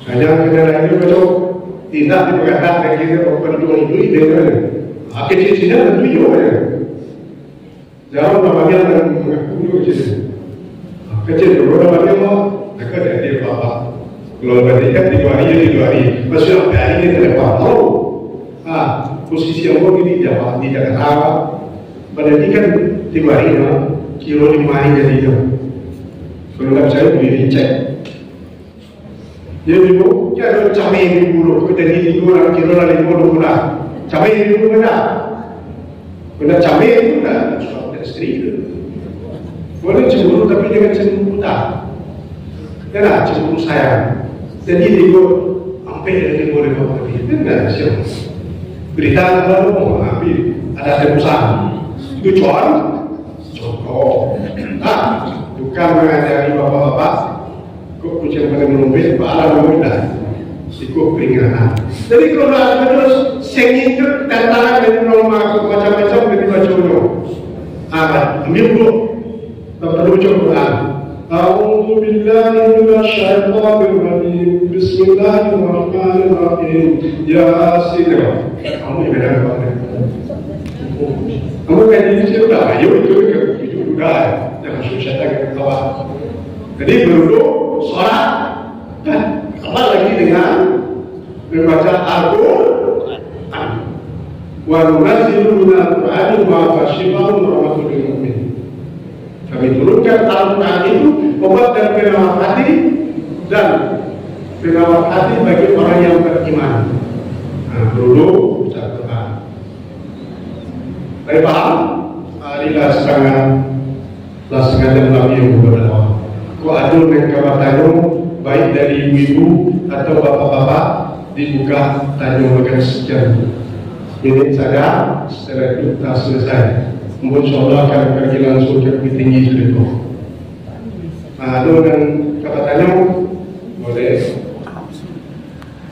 Saya kena lagi besok tidak diperkatakan lagi kita berpendudukan itu dengan kecil-kecilnya tentu juga. Jangan bahagian dengan mengaku kecil. Kecil beberapa bahagian mau dekat dari bapak. Kalau berdekat 3 hari, masih sampai hari ini tidak tahu. Posisi yang mau ini Jawa di Jakarta. Berarti kan 3 hari, kilo 5 hari jadi jam. Kalau nggak saya boleh dicek. Jadi ibu, jangan cabai ibu dulu. Jadi ibu orang kilo lagi dulu pula. Cabai ibu mana? Benda cabai itu dah suami istri itu. Boleh cemburu tapi jangan cemburu tak. Jangan cemburu sayang. Jadi ibu sampai dari boleh bawa pergi. Benar siapa? Berita lalu mau ambil ada tebusan. Tujuan contoh. Bukan mengajari bapak-bapak. Kok kucing pada menumpit, bala memudah. Ikut peringatan. Jadi kalau ada terus sengit itu tantangan dari norma macam-macam dari baca-baca. Ambil dulu. Bapak baca Quran. A'udzu billahi minasyaitonir rajim. Bismillahirrahmanirrahim. Yasin. Kamu beda apa? Kamu kan ini sudah, ayo itu sudah. Jangan susah lagi kawan. Jadi berduduk sholat dan kembali lagi dengan membaca Al-Quran. Wa nunazzilu minal Qur'ani ma huwa shifaa'un wa rahmatun lil mu'minin. Kami turunkan Al-Quran itu obat dan penawar hati dan penawar hati bagi orang yang beriman. Dulu baca Al-Quran. Baik paham? Inilah setengah jam lagi yang berbeda. Kau adul dan kawan baik dari ibu-ibu atau bapak-bapak dibuka tanya makan sekian. Ini saja setelah itu tak selesai. InsyaAllah akan pergi langsung ke lebih tinggi sudah. Adul dan kawan tanya boleh.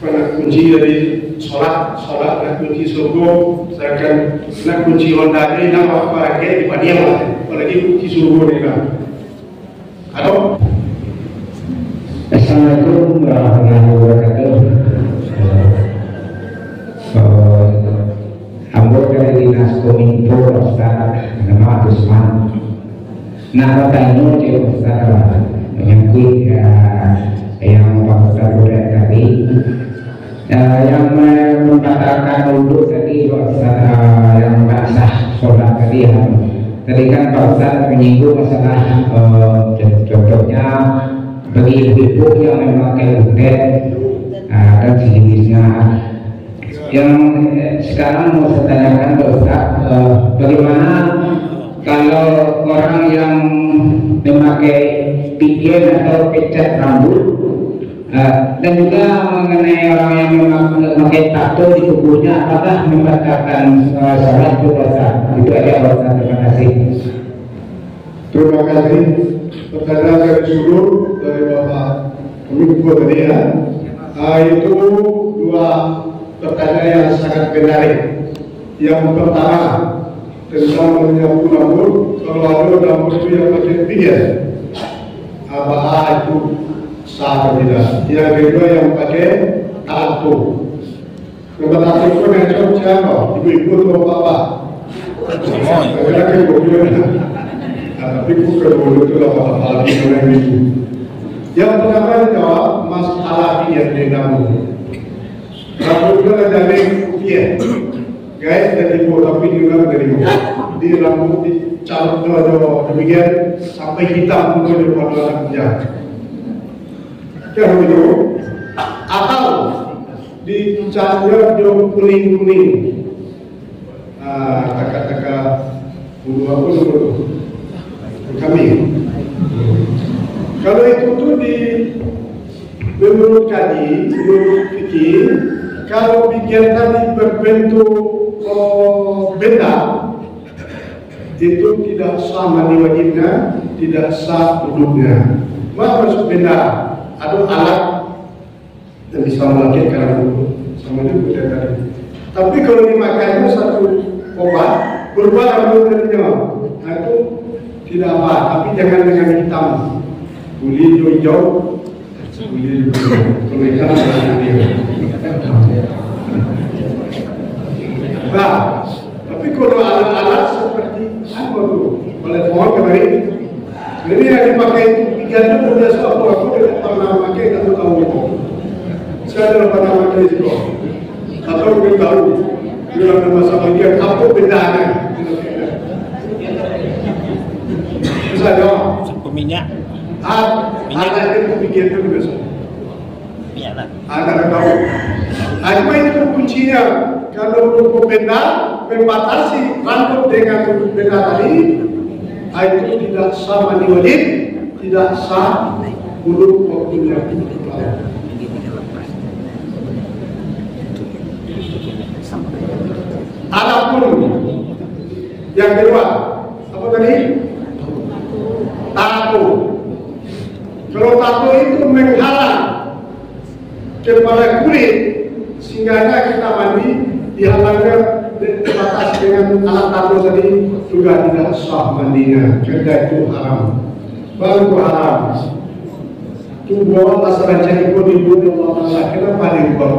Nak kunci dari solat nak kunci surga, sedangkan nak kunci Honda ini nak apa lagi di Padiam apalagi kunci surga ni kan. Atau Assalamualaikum warahmatullahi wabarakatuh. Anggota dari Dinas Kominfo Ustaz nama Usman. Nah, pertanyaan dia Ustaz menyangkut yang Pak Ustaz boleh tadi. Yang membatalkan wudhu tadi Pak Ustaz yang tak sah sholat tadi ya. Tadi kan Pak Ustaz menyinggung masalah contohnya bagi ibu-ibu yang memakai buket dan sejenisnya. Yang sekarang mau saya tanyakan Pak Ustaz, bagaimana kalau orang yang memakai pigmen atau pecat rambut dan juga mengenai orang yang memakai tato di tubuhnya, apakah membatalkan sholat itu Ustaz? Itu aja Ustaz, terima kasih. Terima kasih. Pertanyaan dari seluruh dari Bapak Kominfo tadi ya. Itu 2 pertanyaan yang sangat menarik. Yang pertama tentang menyapu rambut. Kalau ada rambut itu yang pakai pigmen, apakah itu sah atau tidak? Yang kedua yang pakai tato. Yang tato itu yang siapa? Ibu-ibu atau bapak? Laki-laki tapi bukan bodoh itu lah hal yang itu. Yang pertama jawab masalah yang dinamu. Rambut itu ada yang putih, guys dari bodoh tapi juga dari bodoh. Di rambut dicalon doa demikian sampai hitam pun di depan dia. Yang itu atau dicalon dia kuning. Kakak-kakak bulu apa dulu? Kami. Kalau itu tuh menurut kami, menurut fikir, kalau pikiran tadi berbentuk benda, itu tidak sama diwajibkan tidak sah duduknya. Maka masuk benda ada alat yang bisa melangkitkan duduk sama itu tadi. Tapi kalau dimakainya satu obat berubah rambutnya, nah itu tidak apa. Tapi jangan dengan hitam, kulit hijau, kulit mereka nah, tapi kalau alat-alat seperti apa tuh? Oleh pohon kemarin, ini yang dipakai itu pikiran itu biasa aku tidak pernah pakai, tak tahu itu. Saya tidak pernah pakai itu. Atau mungkin tahu, dia ada masalah dia apa bedanya? Bisa jawab. Minyak. Alat itu pikir itu biasa. Minyak lah. Anak tahu. Apa itu kuncinya? Kalau untuk benda membatasi rambut dengan benda tadi, itu tidak sah mandi wajib, tidak sah wudhu waktunya. Adapun yang kedua, apa tadi? Tato. Kalau tato itu menghalang kepada kulit, sehingga kita mandi dihalangkan terbatas dengan alat tato tadi juga tidak sah mandinya, kerja itu haram. Baru haram. Tubuh Allah serancangan itu dibuat Allah Taala. Kenapa diubah?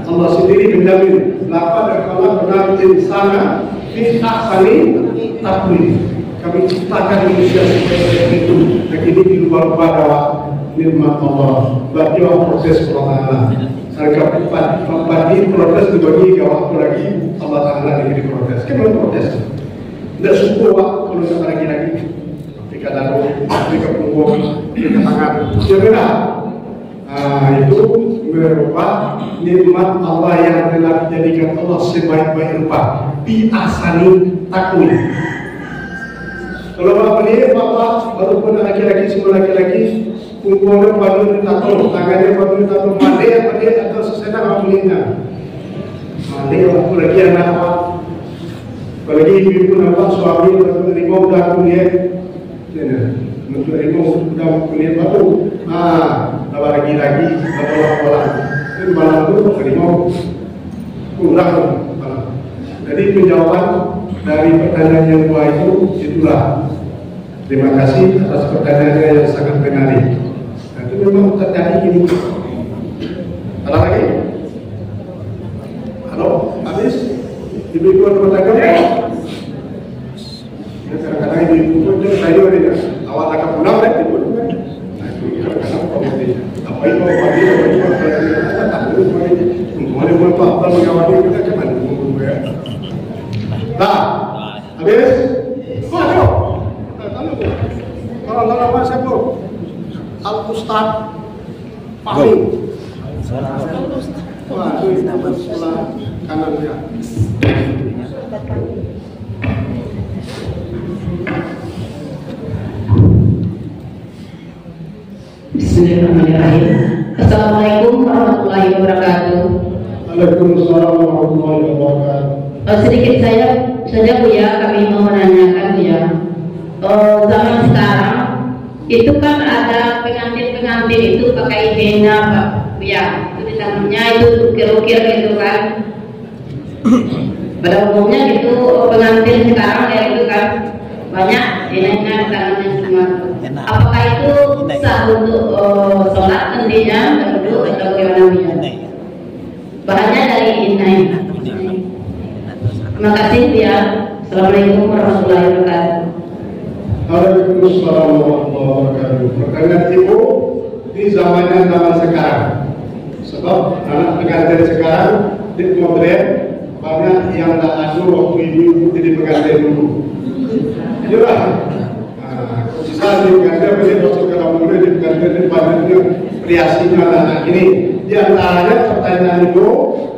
Allah sendiri menjamin. Laqad khalaqnal insana fi ahsani taqwim. Kami ciptakan manusia seperti itu. Dan ini diubah-ubah dalam nikmat Allah. Berarti proses Allah. Harga padi protes dibagi ke waktu lagi Allah Taala lagi diprotes. Kenapa protes? Tidak suka kalau kita lagi jika lalu jika punggung jika tangan sebenarnya itu merubah nikmat Allah yang telah dijadikan Allah sebaik-baik rupa bi ahsani taqwim. Kalau bapak walaupun laki-laki semua laki-laki punggungnya baru ditato, tangannya baru ditato, mandi atau sesenang apalagi mandi waktu lagi anak apa, apalagi ibu nampak suami atau terima udah kuliah, untuk terima udah kuliah baru, tambah lagi bawa itu malam itu terima kurang. Jadi penjawaban dari pertanyaan yang dua itulah. Terima kasih atas pertanyaannya yang sangat menarik. Itu memang terjadi gini. Ada lagi? Halo, habis? Ibu-ibu ada pertanyaan? Ya, kadang-kadang ibu-ibu itu saya juga awal akan pulang kan? Ibu kan? Nah, itu kadang-kadang komedi. Apa itu? Apa itu? Tak boleh komedi. Kemarin pun apa mengawali kita cuman tunggu ya. Nah, habis? Ayo. Kalau nama siapa? Al-Ustaz Fahmi. Wah, itu sebelah kanannya. Bismillahirrahmanirrahim. Assalamualaikum warahmatullahi wabarakatuh. Waalaikumsalam warahmatullahi wabarakatuh. Sedikit saja Bu ya, kami mau menanyakan Bu ya. Zaman sekarang itu kan ada pengantin itu pakai henna Pak Bu ya, itu di tangannya itu ukir-ukir gitu kan. Pada umumnya gitu pengantin sekarang ya itu kan banyak henna di tangannya semua. Apakah itu sah untuk sholat nantinya atau bagaimana Bu ya? Bahannya dari henna. Terima kasih Bu ya. Assalamualaikum warahmatullahi wabarakatuh. Waalaikumsalam warahmatullahi wabarakatuh. Pertanyaan ibu di zaman sekarang, sebab anak pengantin sekarang di modern banyak yang tak ada waktu ibu jadi pengantin dulu. Itulah. Bisa di pengantin boleh masuk ke dalam muda di pengantin di banyaknya priasinya anak ini. Di antaranya pertanyaan ibu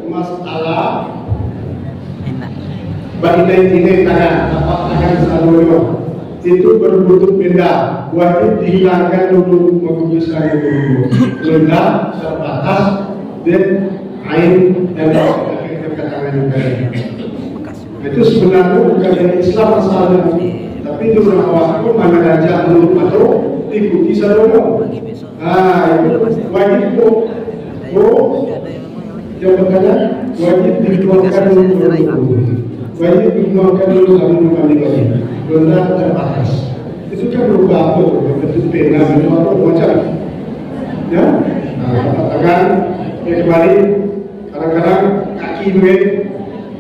masalah baginda ini tangan selalu itu berbentuk benda wajib dihilangkan dulu mengumpulkan dulu benda terbatas dan air yang terkatakan juga itu sebenarnya bukan dari Islam asalnya tapi Tapi itu berapa waktu mana raja belum atau ikuti sadono. Nah itu wajib kok. Jawabannya wajib dikeluarkan dulu. Wajib dikeluarkan dulu sebelum kembali lagi. Benda terbatas. Itu kan berupa apa? Bentuk pena, bentuk apa macam. Ya, tangan kembali. Kadang-kadang kaki duit,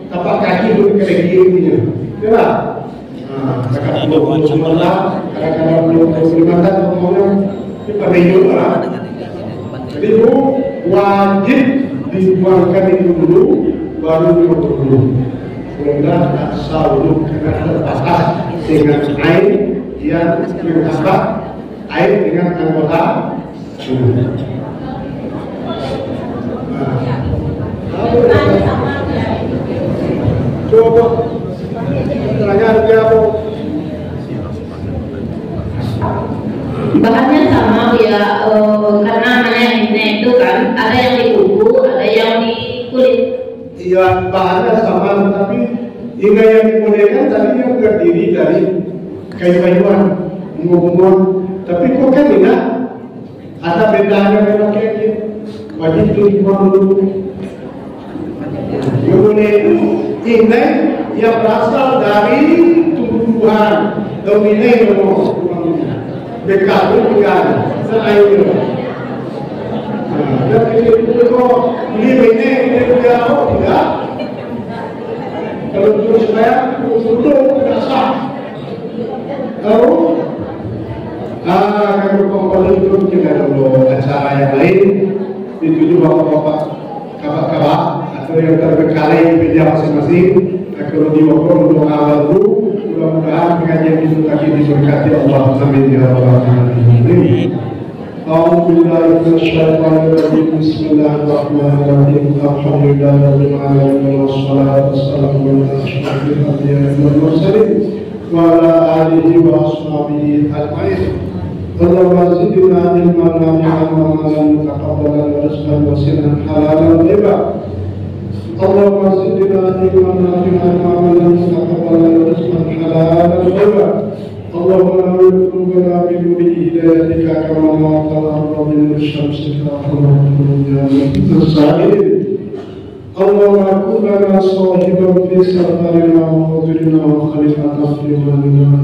tapak kaki duit ke kaki punya. Ya. Kadang-kadang belum mata ngomongnya ini pada hidup lah. Jadi itu wajib dibuangkan itu dulu, baru diukur dulu. Sehingga tak selalu karena terbatas dengan air yang menambah air dengan anggota tubuh. Coba tanya dia apa? Bahannya sama ya, karena namanya nenek itu kan ada yang di kuku, ada yang di kulit. Iya, bahannya sama, tapi hingga yang dimodalkan tadi yang terdiri dari kayu-kayuan, bunga-bunga. Tapi kok kan tidak ada bedanya dengan kayak wajib itu dibuang dulu. Kemudian hingga yang berasal dari tumbuhan, dominan bekas bukan selain dan itu kok ini tidak kalau terus saya tidak sah kalau kalau itu kita dulu acara yang lain dituju bapak-bapak kabak-kabak atau yang terbekali media masing-masing kalau diwakil untuk awal dulu. Mudah-mudahan pengajian itu tadi diberkati Allah. Amin ya rabbal alamin. A'udzubillahi minasyaitonir rajim. Bismillahirrahmanirrahim. Alhamdulillahirabbil alamin wassalatu wassalamu ala asyrofil anbiya'i wal mursalin wa ala alihi wa ashabihi ajma'in. Allahumma zidna ilman nafi'an wa amalan mutaqabbalan wa rizqan wasi'an halalan thayyiban. اللهم زدنا علما نافعا وعملا متقبلا ورزقا حلالا طيبا. اللهم نور قلوبنا بنور هدايتك كما نورت الارض بنور الشمس كما نورت السائلين. اللهم كن لنا صاحبا في سفرنا وحضرنا وخليفه في ولدنا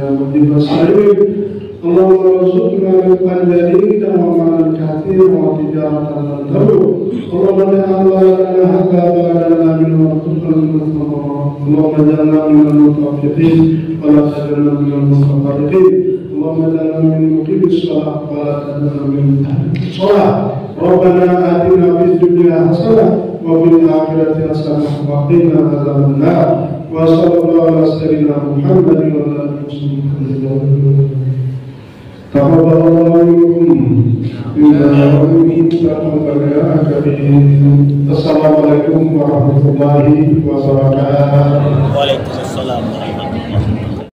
يا مجيب السائلين. اللهم ارزقنا رزقا جديدا ومالا كثيرا وتجاره لن تبور. اللهم اجعل لنا هذا بلدنا من وارزقنا من الثمرات. اللهم اجعلنا من المتوفقين ولا تجعلنا من المتفرقين. اللهم اجعلنا من مقيم الصلاه ولا تجعلنا من تارك الصلاه. ربنا اتنا في الدنيا حسنه وفي الاخره حسنه وقنا عذاب النار. وصلى الله على سيدنا محمد وعلى اله وصحبه. تقبل الله منكم السلام عليكم ورحمة الله وبركاته. Waalaikumsalam warahmatullahi wabarakatuh.